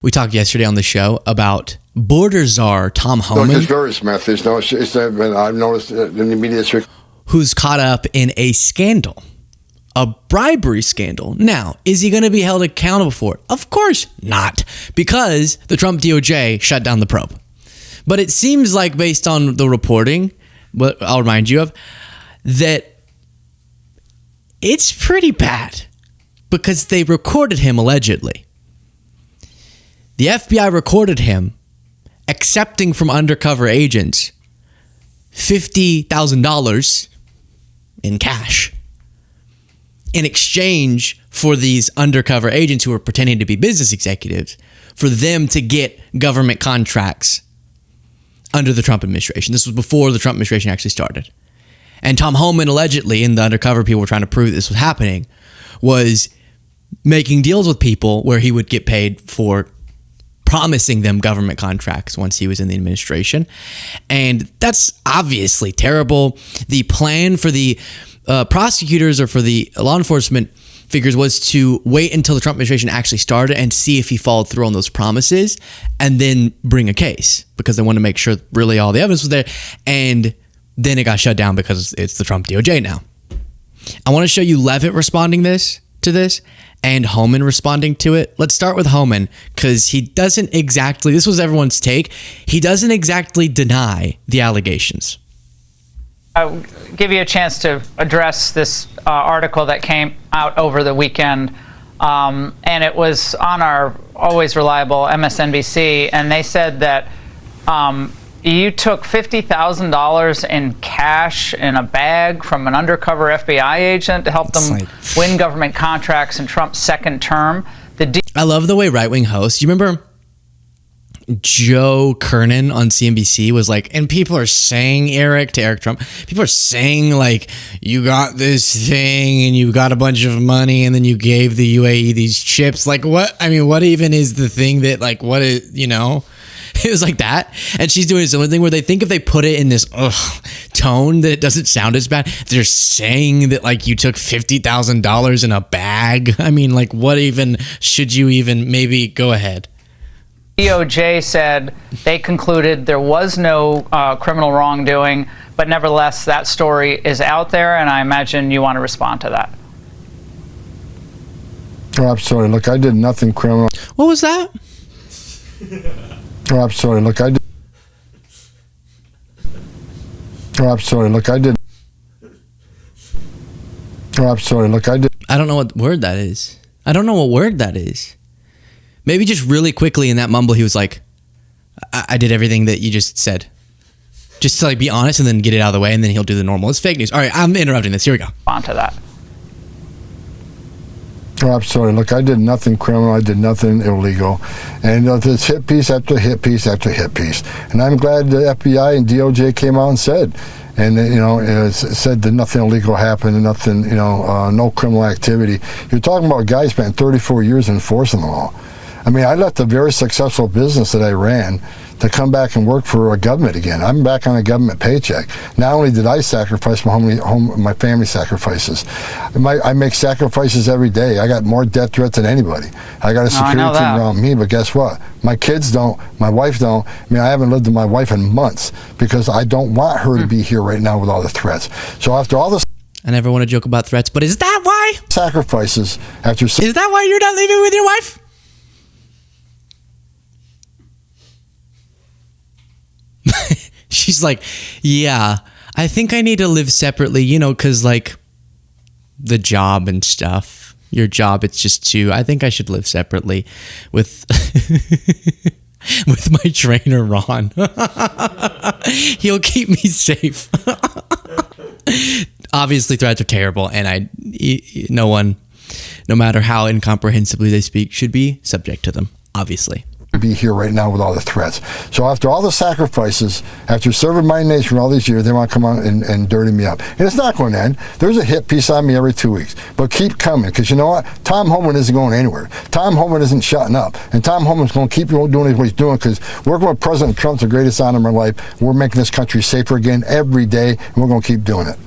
We talked yesterday on the show about border czar Tom Homan. There's various methods. No, I've noticed in the media, who's caught up in a scandal, a bribery scandal. Now, is he going to be held accountable for it? Of course not, because the Trump DOJ shut down the probe. But it seems like, based on the reporting, what I'll remind you of, that it's pretty bad because they recorded him allegedly. The FBI recorded him accepting from undercover agents $50,000 in cash in exchange for these undercover agents who were pretending to be business executives for them to get government contracts under the Trump administration. This was before the Trump administration actually started. And Tom Homan allegedly, and the undercover people were trying to prove this was happening, was making deals with people where he would get paid for promising them government contracts once he was in the administration. And that's obviously terrible. The plan for the prosecutors or for the law enforcement figures was to wait until the Trump administration actually started and see if he followed through on those promises and then bring a case, because they want to make sure really all the evidence was there. And then it got shut down because it's the Trump DOJ now. I want to show you Levitt responding to this and Homan responding to it. Let's start with Homan, because he doesn't exactly, this was everyone's take, he doesn't exactly deny the allegations. I'll give you a chance to address this article that came out over the weekend, and it was on our always reliable MSNBC, and they said that you took $50,000 in cash in a bag from an undercover FBI agent to help them win government contracts in Trump's second term. I love the way right-wing hosts, you remember Joe Kernan on CNBC was like, and people are saying, to Eric Trump, people are saying like, you got this thing and you got a bunch of money and then you gave the UAE these chips. Like what? I mean, what even is the thing that like, what is, you know? It was like that. And she's doing something where they think if they put it in this tone that it doesn't sound as bad. They're saying that like you took $50,000 in a bag. I mean, like what even should you even maybe go ahead? DOJ said they concluded there was no criminal wrongdoing, but nevertheless, that story is out there, and I imagine you want to respond to that. Oh, I'm sorry. Look, I did nothing criminal. What was that? Oh, I'm sorry. Look, I did. Oh, I'm sorry. Look, I did. Oh, I'm sorry. Look, I did. I don't know what word that is. Maybe just really quickly in that mumble, he was like, I did everything that you just said. Just to like be honest and then get it out of the way, and then he'll do the normal. It's fake news. All right, I'm interrupting this. Here we go. On to that. Oh, I'm sorry. Look, I did nothing criminal. I did nothing illegal. And there's hit piece after hit piece after hit piece. And I'm glad the FBI and DOJ came out and said, said that nothing illegal happened and nothing, no criminal activity. You're talking about a guy who spent 34 years enforcing the law. I mean, I left a very successful business that I ran to come back and work for a government again. I'm back on a government paycheck. Not only did I sacrifice my family sacrifices, I make sacrifices every day. I got more death threats than anybody. I got a security team around me, but guess what? My kids don't, my wife don't. I mean, I haven't lived with my wife in months because I don't want her to be here right now with all the threats. So after all this, I never want to joke about threats, but is that why? Sacrifices after. Is that why you're not leaving with your wife? She's like, yeah, I think I need to live separately, because like the job and stuff, your job, it's just too, I think I should live separately with with my trainer, Ron. He'll keep me safe. Obviously, threats are terrible, and no one, no matter how incomprehensibly they speak, should be subject to them, obviously. Be here right now with all the threats. So after all the sacrifices, after serving my nation for all these years, they want to come out and dirty me up. And it's not going to end. There's a hit piece on me every 2 weeks. But keep coming, because you know what? Tom Homan isn't going anywhere. Tom Homan isn't shutting up. And Tom Homan's going to keep doing what he's doing, because working with President Trump's the greatest honor of my life. We're making this country safer again every day, and we're going to keep doing it.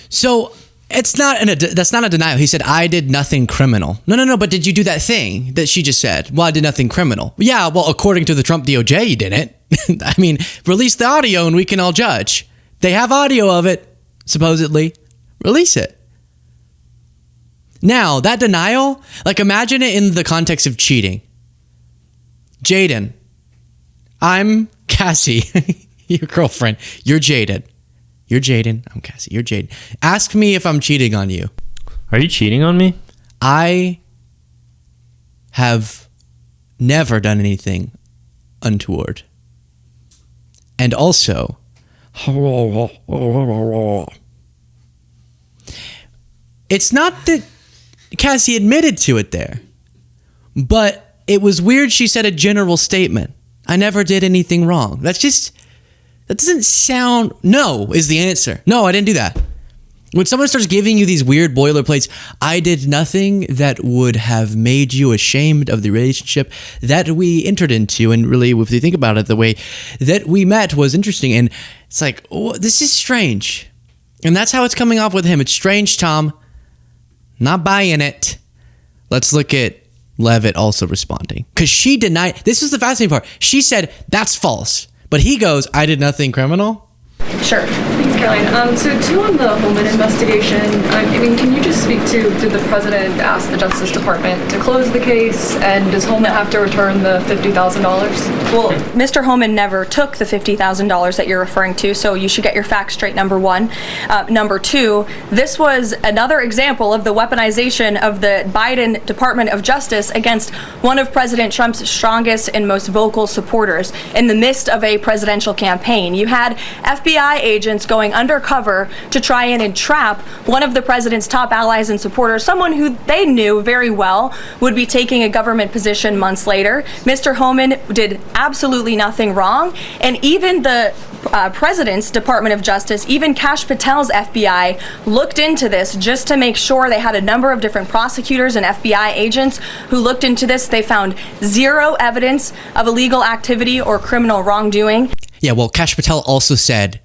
So That's not a denial. He said, I did nothing criminal. No. But did you do that thing that she just said? Well, I did nothing criminal. Yeah, well, according to the Trump DOJ, you didn't. I mean, release the audio and we can all judge. They have audio of it, supposedly. Release it. Now, that denial, like imagine it in the context of cheating. Jaden, I'm Cassie, your girlfriend. You're Jaden. You're Jaden. I'm Cassie. You're Jaden. Ask me if I'm cheating on you. Are you cheating on me? I have never done anything untoward. And also, it's not that Cassie admitted to it there, but it was weird she said a general statement. I never did anything wrong. That doesn't sound... No is the answer. No, I didn't do that. When someone starts giving you these weird boilerplates, I did nothing that would have made you ashamed of the relationship that we entered into. And really, if you think about it, the way that we met was interesting. And it's like, oh, this is strange. And that's how it's coming off with him. It's strange, Tom. Not buying it. Let's look at Levitt also responding. Because she denied... This was the fascinating part. She said, that's false. But he goes, I did nothing criminal. Sure. Thanks, Karoline. So two on the Homan investigation. I mean, can you just speak to, did the president ask the Justice Department to close the case? And does Homan have to return the $50,000? Well, Mr. Homan never took the $50,000 that you're referring to, so you should get your facts straight, number one. Number two, this was another example of the weaponization of the Biden Department of Justice against one of President Trump's strongest and most vocal supporters in the midst of a presidential campaign. You had FBI agents going undercover to try and entrap one of the president's top allies and supporters, someone who they knew very well would be taking a government position months later. Mr. Homan did absolutely nothing wrong, and even the president's Department of Justice, even Kash Patel's FBI, looked into this just to make sure. They had a number of different prosecutors and FBI agents who looked into this. They found zero evidence of illegal activity or criminal wrongdoing. Yeah, well, Kash Patel also said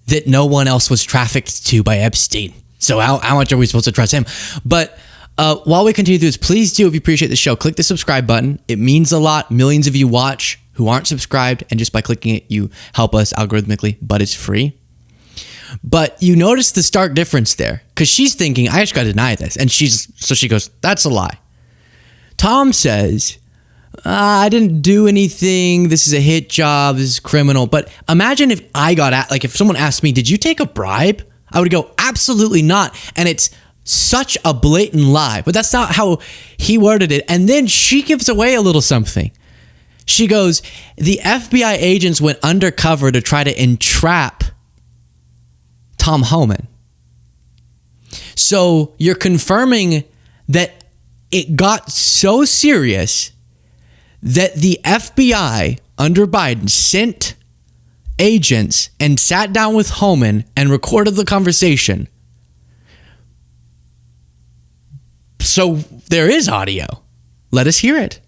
that no one else was trafficked to by Epstein. So how much are we supposed to trust him? But while we continue through this, please do, if you appreciate the show, click the subscribe button. It means a lot. Millions of you watch who aren't subscribed, and just by clicking it, you help us algorithmically, but it's free. But you notice the stark difference there, because she's thinking, I just got to deny this. And so she goes, that's a lie. Tom says, I didn't do anything. This is a hit job. This is criminal. But imagine if if someone asked me, did you take a bribe? I would go, absolutely not. And it's such a blatant lie. But that's not how he worded it. And then she gives away a little something. She goes, the FBI agents went undercover to try to entrap Tom Homan. So you're confirming that it got so serious that the FBI under Biden sent agents and sat down with Homan and recorded the conversation. So there is audio. Let us hear it.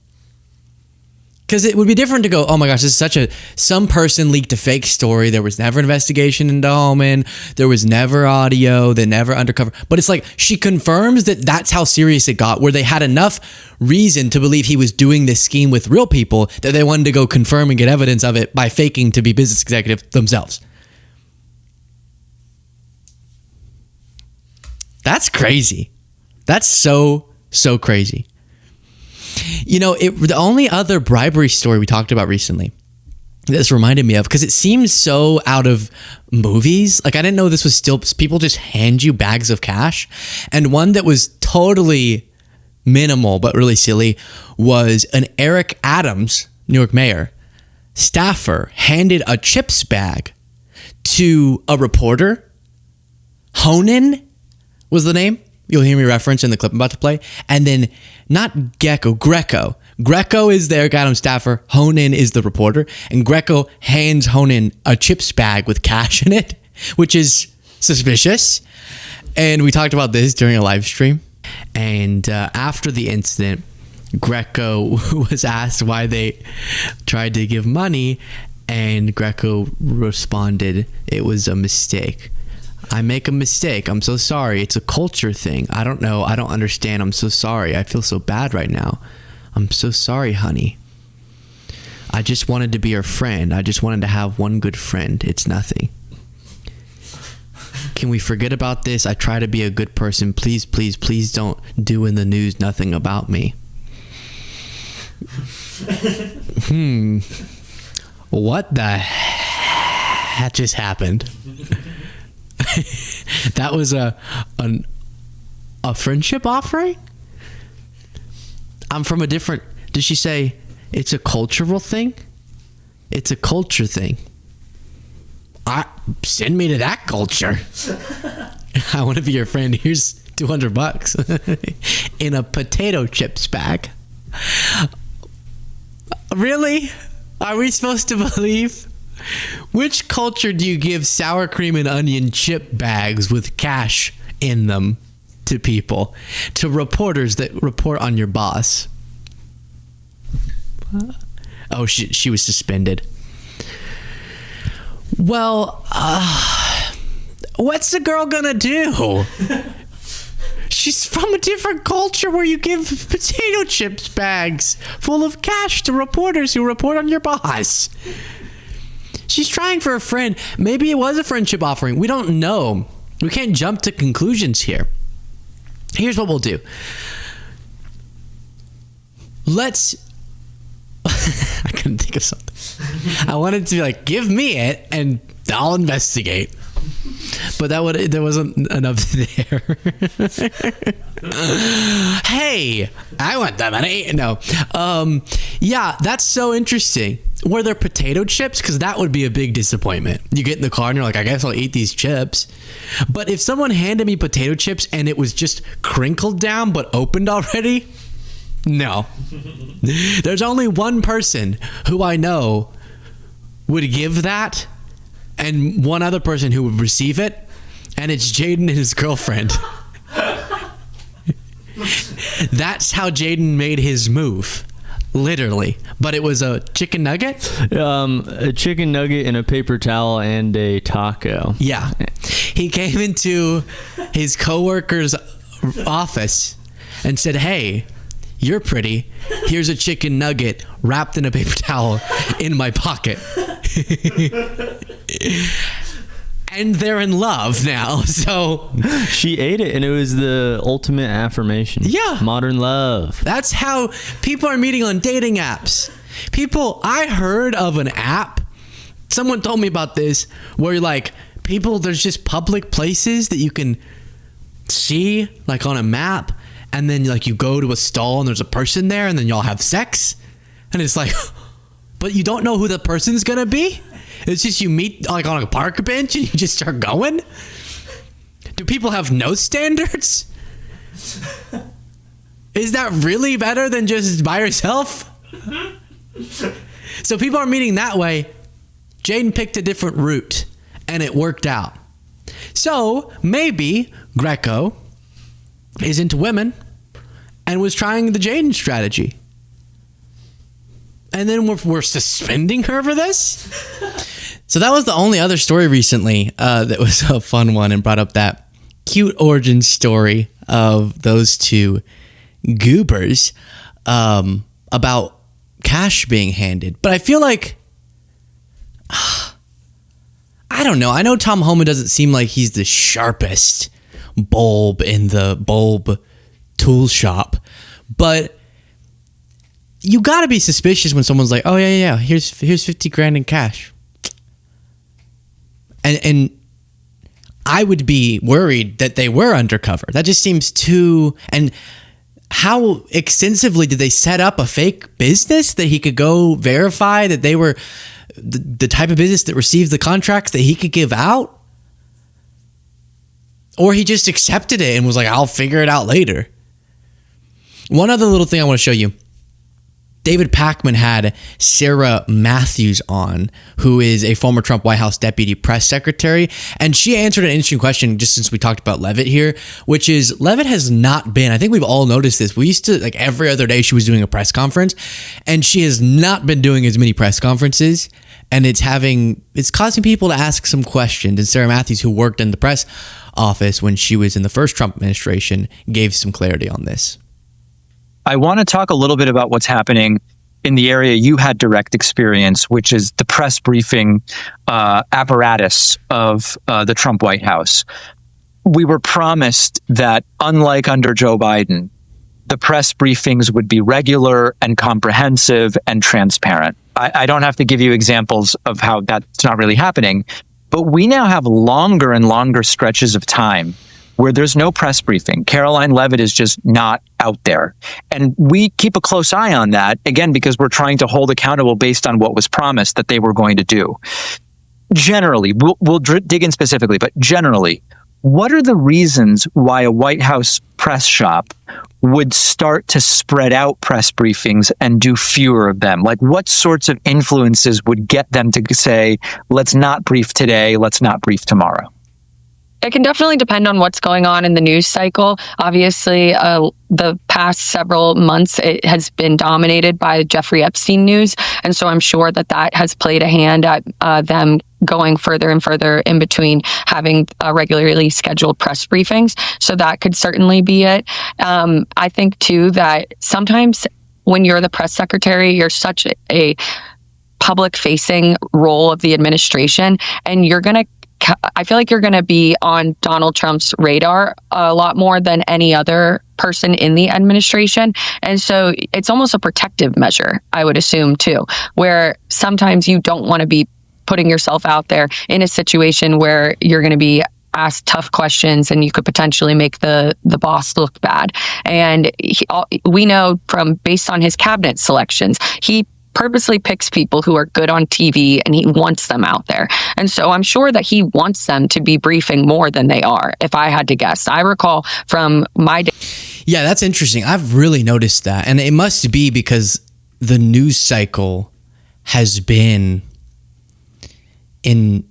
Because it would be different to go, oh my gosh, this is some person leaked a fake story. There was never an investigation into Homan. There was never audio. They never undercover. But it's like she confirms that that's how serious it got, where they had enough reason to believe he was doing this scheme with real people that they wanted to go confirm and get evidence of it by faking to be business executive themselves. That's crazy. That's so crazy. You know, the only other bribery story we talked about recently, this reminded me of, because it seems so out of movies. Like, I didn't know this was still, people just hand you bags of cash. And one that was totally minimal but really silly was an Eric Adams, New York mayor, staffer handed a chips bag to a reporter. Honan was the name. You'll hear me reference in the clip I'm about to play. And then not Greco. Greco is the Eric Adams staffer. Honan is the reporter. And Greco hands Honan a chips bag with cash in it, which is suspicious. And we talked about this during a live stream. And after the incident, Greco was asked why they tried to give money. And Greco responded, it was a mistake. I make a mistake. I'm so sorry. It's a culture thing. I don't know. I don't understand. I'm so sorry. I feel so bad right now. I'm so sorry, honey. I just wanted to be your friend. I just wanted to have one good friend. It's nothing. Can we forget about this? I try to be a good person. Please, please, please don't do in the news nothing about me. What the heck just happened? That was a friendship offering? I'm from a different... Did she say it's a cultural thing? It's a culture thing. Send me to that culture. I want to be your friend. Here's $200 in a potato chips bag. Really? Are we supposed to believe? Which culture do you give sour cream and onion chip bags with cash in them to people, to reporters that report on your boss? Oh, she was suspended. Well, what's the girl gonna do? She's from a different culture where you give potato chips bags full of cash to reporters who report on your boss. She's trying for a friend. Maybe it was a friendship offering. We don't know. We can't jump to conclusions here. Here's what we'll do. I couldn't think of something. I wanted to be like, give me it and I'll investigate. But there wasn't enough there. Hey, I want that money. No. Yeah, that's so interesting. Were there potato chips? Because that would be a big disappointment. You get in the car and you're like, I guess I'll eat these chips. But if someone handed me potato chips and it was just crinkled down but opened already, no. There's only one person who I know would give that, and one other person who would receive it, and it's Jaden and his girlfriend. That's how Jaden made his move. Literally. But it was a chicken nugget? A chicken nugget and a paper towel and a taco. Yeah. He came into his coworker's office and said, hey, you're pretty. Here's a chicken nugget wrapped in a paper towel in my pocket. And they're in love now. So she ate it and it was the ultimate affirmation. Yeah. Modern love. That's how people are meeting on dating apps. I heard of an app. Someone told me about this where like there's just public places that you can see like on a map. And then like you go to a stall and there's a person there and then y'all have sex. And it's like, but you don't know who the person's going to be? It's just you meet like on a park bench and you just start going? Do people have no standards? Is that really better than just by yourself? So people are meeting that way. Jaden picked a different route and it worked out. So maybe Greco is into women and was trying the Jaden strategy. And then we're suspending her for this? So that was the only other story recently that was a fun one and brought up that cute origin story of those two goobers about cash being handed. But I feel like, I don't know. I know Tom Homan doesn't seem like he's the sharpest bulb in the bulb tool shop, but you got to be suspicious when someone's like, oh yeah, here's 50 grand in cash. And I would be worried that they were undercover. That just seems too... And how extensively did they set up a fake business that he could go verify that they were the type of business that received the contracts that he could give out? Or he just accepted it and was like, I'll figure it out later. One other little thing I want to show you. David Pakman had Sarah Matthews on, who is a former Trump White House deputy press secretary. And she answered an interesting question just since we talked about Levitt here, which is Levitt has not been, I think we've all noticed this. We used to, like every other day she was doing a press conference, and she has not been doing as many press conferences. And it's causing people to ask some questions. And Sarah Matthews, who worked in the press office when she was in the first Trump administration, gave some clarity on this. I want to talk a little bit about what's happening in the area you had direct experience, which is the press briefing apparatus of the Trump White House. We were promised that, unlike under Joe Biden, the press briefings would be regular and comprehensive and transparent. I don't have to give you examples of how that's not really happening, but we now have longer and longer stretches of time where there's no press briefing. Karoline Leavitt is just not out there. And we keep a close eye on that, again, because we're trying to hold accountable based on what was promised that they were going to do. Generally, we'll dig in specifically, but generally, what are the reasons why a White House press shop would start to spread out press briefings and do fewer of them? Like, what sorts of influences would get them to say, let's not brief today, let's not brief tomorrow? It can definitely depend on what's going on in the news cycle. Obviously, the past several months, it has been dominated by Jeffrey Epstein news. And so I'm sure that has played a hand at them going further and further in between having regularly scheduled press briefings. So that could certainly be it. I think, too, that sometimes when you're the press secretary, you're such a public-facing role of the administration, and I feel like you're going to be on Donald Trump's radar a lot more than any other person in the administration. And so it's almost a protective measure, I would assume, too, where sometimes you don't want to be putting yourself out there in a situation where you're going to be asked tough questions and you could potentially make the boss look bad. And we know based on his cabinet selections, he purposely picks people who are good on TV and he wants them out there. And so I'm sure that he wants them to be briefing more than they are, if I had to guess. I recall from my day. Yeah, that's interesting. I've really noticed that. And it must be because the news cycle has been in,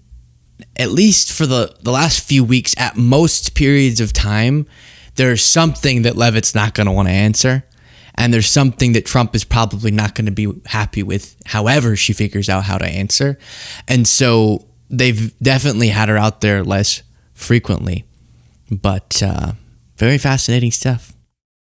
at least for the last few weeks, at most periods of time, there's something that Levitt's not going to want to answer. And there's something that Trump is probably not going to be happy with, however she figures out how to answer. And so they've definitely had her out there less frequently. But very fascinating stuff.